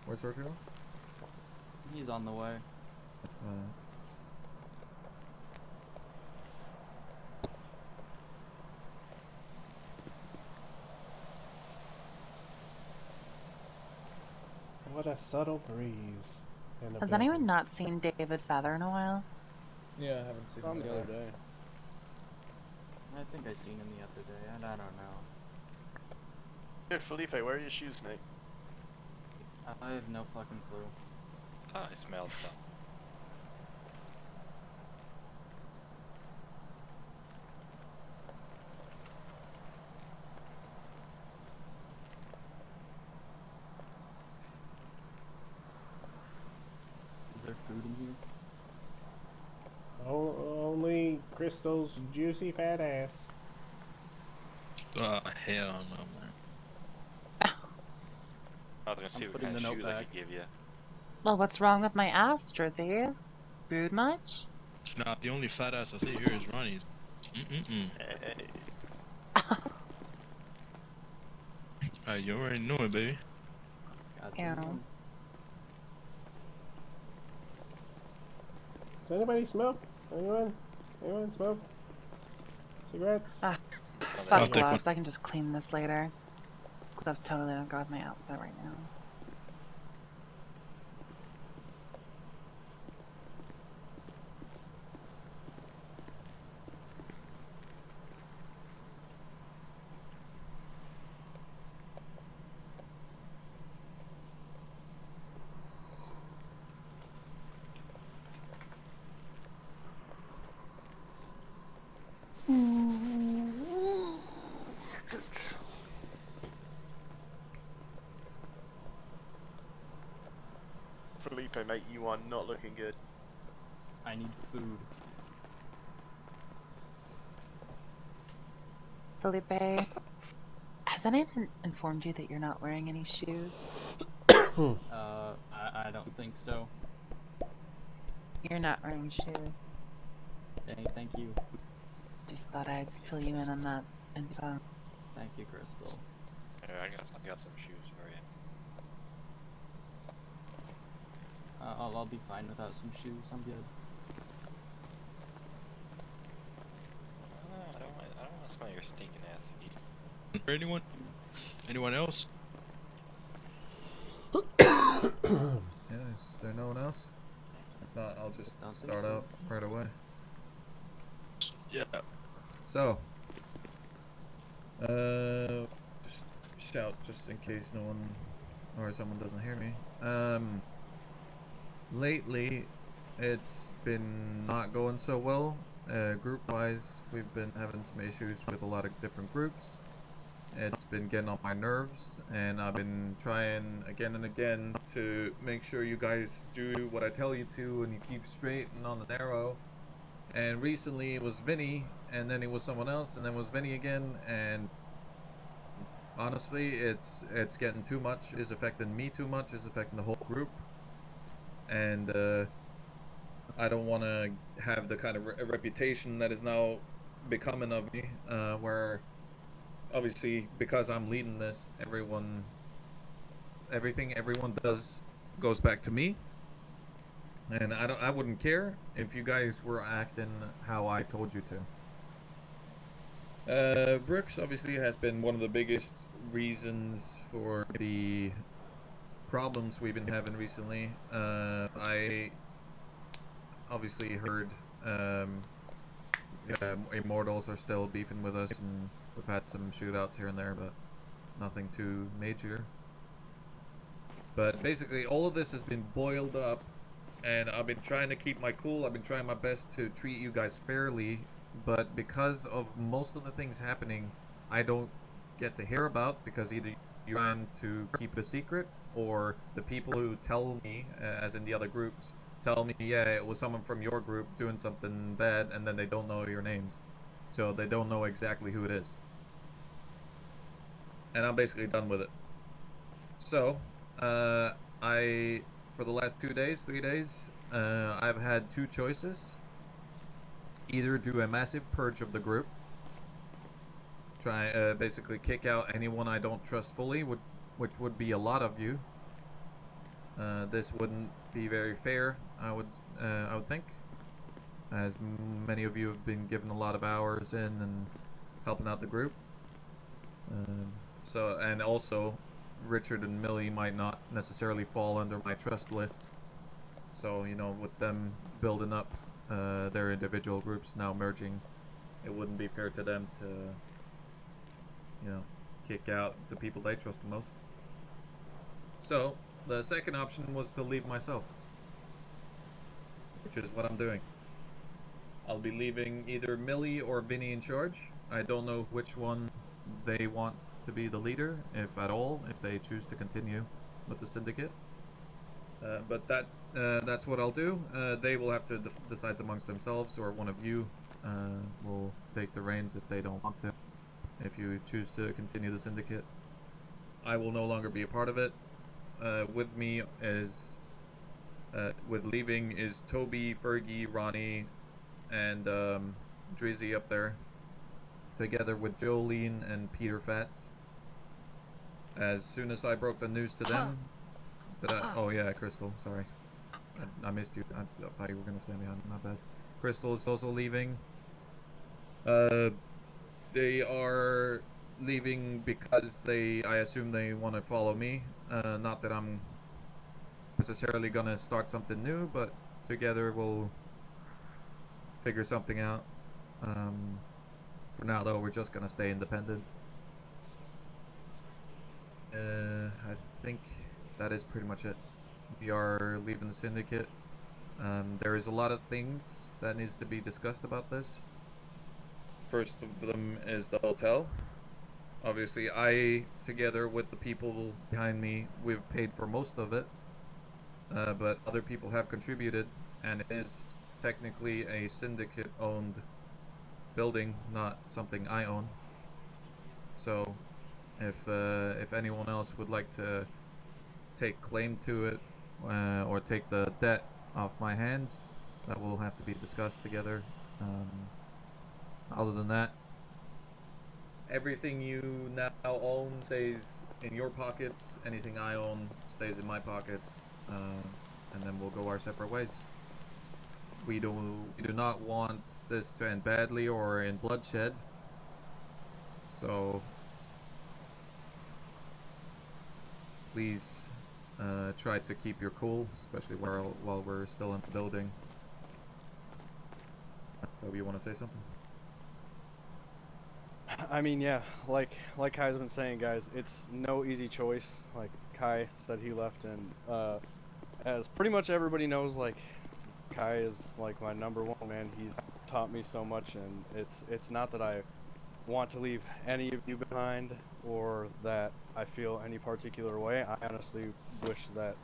Where's Sergio? He's on the way. What a subtle breeze. Has anyone not seen David Feather in a while? Yeah, I haven't seen Saw him him the other day. I think I seen him the other day, and I don't know. Here, Felipe, where are your shoes, mate? I have no fucking clue. I smelled some. Is there food in here? Only Crystal's juicy fat ass. Oh, hell no, man. I was gonna see what kind of shoes I could give you. Well, what's wrong with my ass, Drizzy? Rude much? Nah, the only fat ass I see here is Ronnie's. Hey. You already know it, baby. Yeah. Does anybody smoke? Anyone? Anyone smoke? Cigarettes? Fuck gloves. I can just clean this later. Gloves totally don't go with my outfit right now. Felipe, mate, you are not looking good. I need food. Felipe, has anyone informed you that you're not wearing any shoes? I don't think so. You're not wearing shoes. Dang, thank you. Just thought I'd fill you in on that info. Thank you, Crystal. Yeah, I got some shoes for you. I'll be fine without some shoes. I'm good. I don't want to smell your stinking ass feet. Anyone? Anyone else? Yeah, is there no one else? If not, I'll just start out right away. Yeah. So, just shout just in case no one or someone doesn't hear me. Lately, it's been not going so well. Group-wise, we've been having some issues with a lot of different groups. It's been getting on my nerves, and I've been trying again and again to make sure you guys do what I tell you to, and you keep straight and on the narrow. And recently it was Vinny, and then it was someone else, and then it was Vinny again, and honestly, it's getting too much. It's affecting me too much. It's affecting the whole group, and I don't want to have the kind of reputation that is now becoming of me, where obviously because I'm leading this, everything everyone does goes back to me. And I wouldn't care if you guys were acting how I told you to. Brooks obviously has been one of the biggest reasons for the problems we've been having recently. I obviously heard Immortals are still beefing with us, and we've had some shootouts here and there, but nothing too major. But basically all of this has been boiled up, and I've been trying to keep my cool. I've been trying my best to treat you guys fairly, but because of most of the things happening, I don't get to hear about, because either you're trying to keep it a secret, or the people who tell me, as in the other groups, tell me, yeah, it was someone from your group doing something bad, and then they don't know your names. So they don't know exactly who it is. And I'm basically done with it. So, for the last 3 days, I've had two choices. Either do a massive purge of the group, basically kick out anyone I don't trust fully, which would be a lot of you, This wouldn't be very fair, I would think, as many of you have been given a lot of hours in and helping out the group. And also, Richard and Millie might not necessarily fall under my trust list. So, you know, with them building up their individual groups now merging, it wouldn't be fair to them to, you know, kick out the people they trust the most. So, the second option was to leave myself, which is what I'm doing. I'll be leaving either Millie or Vinny in charge. I don't know which one they want to be the leader, if at all, if they choose to continue with the Syndicate. But that's what I'll do. They will have to decide amongst themselves, or one of you will take the reins if they don't want to. If you choose to continue the Syndicate, I will no longer be a part of it. With me is, with leaving is Toby, Fergie, Ronnie, and Drizzy up there, together with Jolene and Peter Fats. As soon as I broke the news to them, oh yeah, Crystal, sorry. I missed you. I thought you were going to stand behind me, my bad. Crystal is also leaving. They are leaving because I assume they want to follow me. Not that I'm necessarily going to start something new, but together we'll figure something out. For now, though, we're just going to stay independent. I think that is pretty much it. We are leaving the Syndicate. There is a lot of things that needs to be discussed about this. First of them is the hotel. Obviously, I, together with the people behind me, we've paid for most of it. But other people have contributed, and it is technically a Syndicate-owned building, not something I own. So, if anyone else would like to take claim to it, or take the debt off my hands, that will have to be discussed together. Other than that, everything you now own stays in your pockets. Anything I own stays in my pockets, and then we'll go our separate ways. We do not want this to end badly or in bloodshed. So please try to keep your cool, especially while we're still in the building. Toby, you want to say something? I mean, yeah, like Kai's been saying, guys, it's no easy choice. Like Kai said, he left, and as pretty much everybody knows, like Kai is like my number one man. He's taught me so much, and it's not that I want to leave any of you behind or that I feel any particular way. I honestly wish that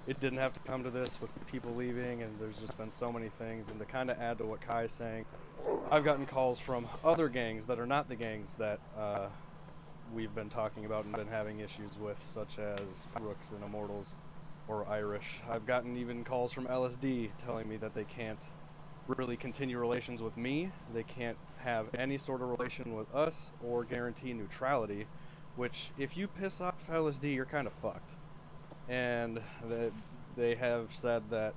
it didn't have to come to this with people leaving, and there's just been so many things. And to kind of add to what Kai is saying, I've gotten calls from other gangs that are not the gangs that we've been talking about and been having issues with, such as Brooks and Immortals or Irish. I've gotten even calls from LSD telling me that they can't really continue relations with me. They can't have any sort of relation with us or guarantee neutrality, which if you piss off LSD, you're kind of fucked. And they have said that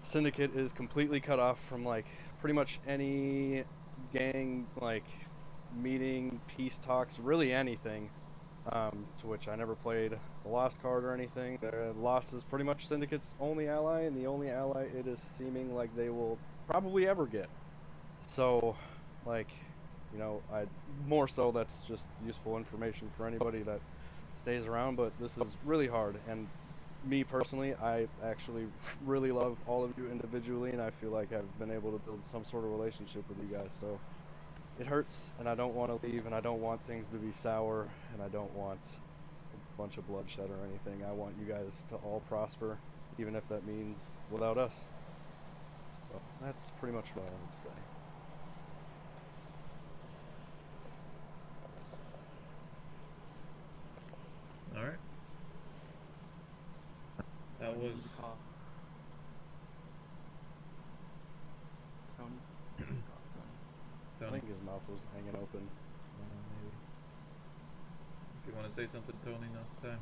Syndicate is completely cut off from like pretty much any gang like meeting, peace talks, really anything. To which I never played the Lost card or anything. Lost is pretty much Syndicate's only ally, and the only ally it is seeming like they will probably ever get. So, like, you know, more so that's just useful information for anybody that stays around, but this is really hard, and me personally, I actually really love all of you individually, and I feel like I've been able to build some sort of relationship with you guys, so it hurts, and I don't want to leave, and I don't want things to be sour, and I don't want a bunch of bloodshed or anything. I want you guys to all prosper, even if that means without us. So that's pretty much what I wanted to say. Alright. That was... Tony? I think his mouth was hanging open. Maybe. If you want to say something, Tony, now's the time.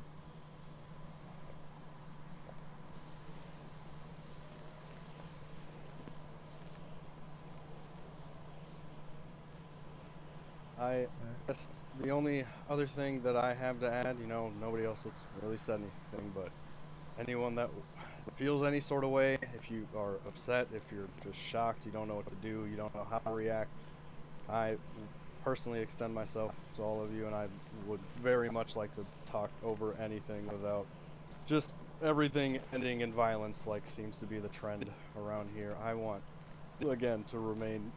I guess the only other thing that I have to add, you know, nobody else has really said anything, but anyone that feels any sort of way, if you are upset, if you're just shocked, you don't know what to do, you don't know how to react, I personally extend myself to all of you, and I would very much like to talk over anything without just everything ending in violence like seems to be the trend around here. I want, again, to remain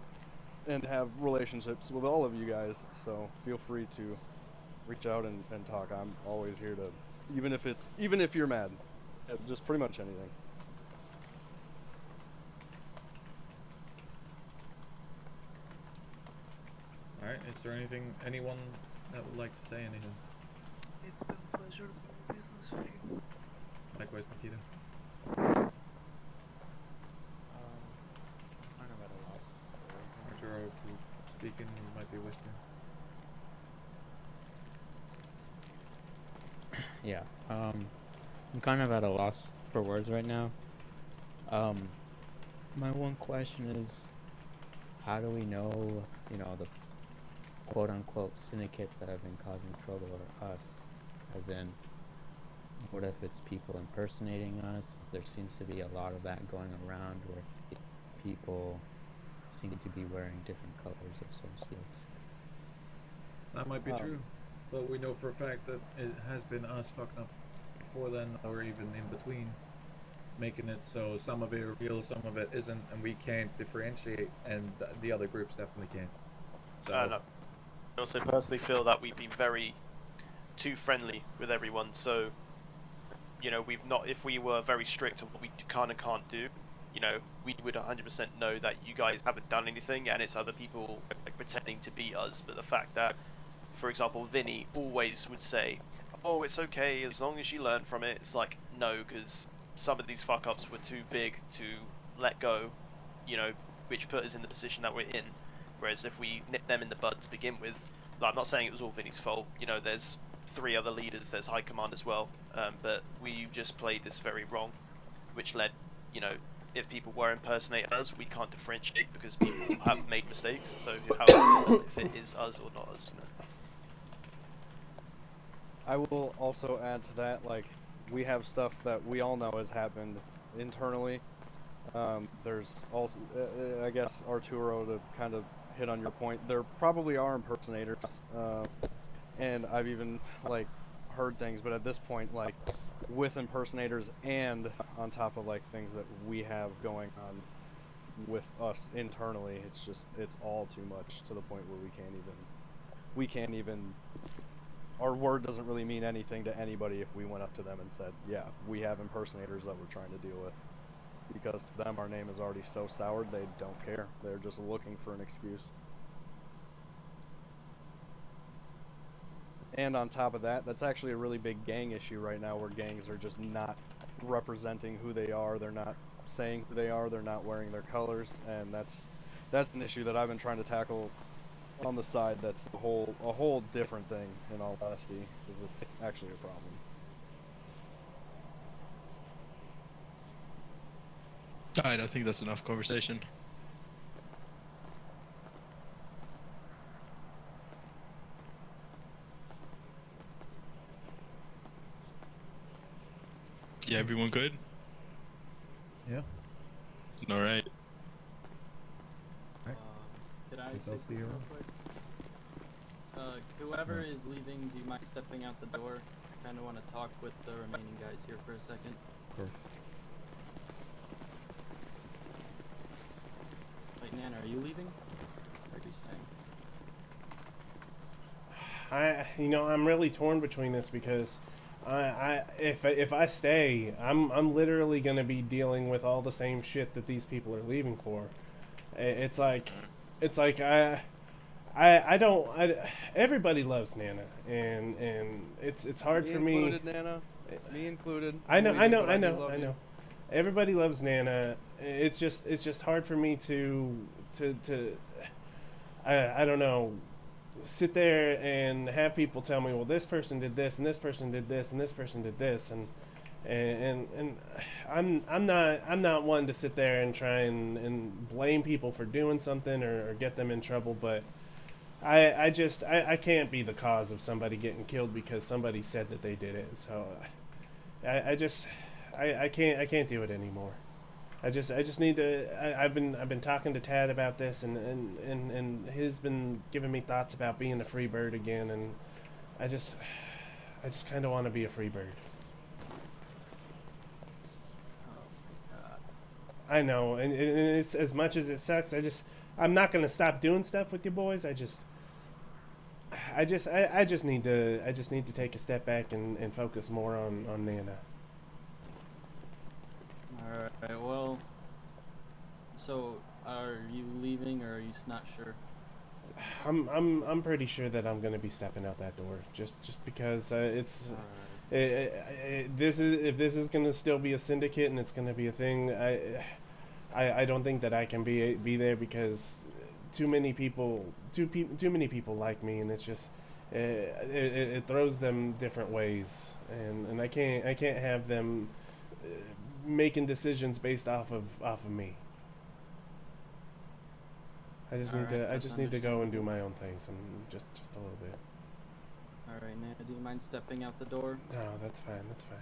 and have relationships with all of you guys, so feel free to reach out and talk. I'm always here to, even if you're mad, just pretty much anything. Alright, is there anyone that would like to say anything? It's been a pleasure doing business with you. Likewise, Nikita. Kind of at a loss. Arturo, if you speaking, you might be whispering. Yeah, I'm kind of at a loss for words right now. My one question is, how do we know, you know, the quote-unquote syndicates that have been causing trouble are us? As in, what if it's people impersonating us? There seems to be a lot of that going around where people seem to be wearing different colors of associates. That might be true, but we know for a fact that it has been us fucking up before then, or even in between, making it so some of it are real, some of it isn't, and we can't differentiate, and the other groups definitely can't. So, no. I also personally feel that we've been very too friendly with everyone, so, you know, if we were very strict on what we kind of can't do, you know, we would 100% know that you guys haven't done anything, and it's other people like, pretending to be us. But the fact that, for example, Vinny always would say, oh, it's okay as long as you learn from it, it's like, no, because some of these fuck-ups were too big to let go, you know, which put us in the position that we're in. Whereas if we nip them in the bud to begin with, like, I'm not saying it was all Vinny's fault, you know, there's 3 other leaders, there's High Command as well, but we just played this very wrong, which led, you know, if people were impersonating us, we can't differentiate because people have made mistakes, so how do we know if it is us or not us, you know? I will also add to that, like, we have stuff that we all know has happened internally. There's also, I guess, Arturo, to kind of hit on your point, there probably are impersonators, and I've even, like, heard things, but at this point, like, with impersonators and on top of, like, things that we have going on with us internally, it's all too much to the point where we can't even, our word doesn't really mean anything to anybody if we went up to them and said, yeah, we have impersonators that we're trying to deal with. Because to them, our name is already so soured, they don't care. They're just looking for an excuse. And on top of that, that's actually a really big gang issue right now, where gangs are just not representing who they are. They're not saying who they are. They're not wearing their colors, and that's an issue that I've been trying to tackle on the side. That's a whole different thing, in all honesty, because it's actually a problem. Alright, I think that's enough conversation. Yeah, everyone good? yeah. Alright. Could I Guess say I'll see something you real around. quick? Whoever is leaving, do you mind stepping out the door? I kind of want to talk with the remaining guys here for a second. Of course. Wait, Nana, are you leaving? Or are you staying? You know, I'm really torn between this because if I stay, I'm literally gonna be dealing with all the same shit that these people are leaving for. It's like everybody loves Nana, and it's hard for me. Included, Nana. Me included. I know. Love you. Everybody loves Nana. It's just hard for me to I don't know, sit there and have people tell me, well, this person did this and this person did this and this person did this, and I'm not one to sit there and try and blame people for doing something or get them in trouble, but I can't be the cause of somebody getting killed because somebody said that they did it. So I can't do it anymore. I just need to. I've been talking to Tad about this, and he's been giving me thoughts about being a free bird again, and I just kind of want to be a free bird. I know, and it's as much as it sucks. I'm not gonna stop doing stuff with you boys. I just need to take a step back and focus more on Nana. Alright, well, so are you leaving or are you not sure? I'm pretty sure that I'm gonna be stepping out that door just because it's this is if this is gonna still be a syndicate and it's gonna be a thing. I don't think that I can be there because too many people like me, and it's just it throws them different ways, and I can't have them making decisions based off of me. I just need to go and do my own things, and just a little bit. Alright, Nana, do you mind stepping out the door? No, that's fine. That's fine.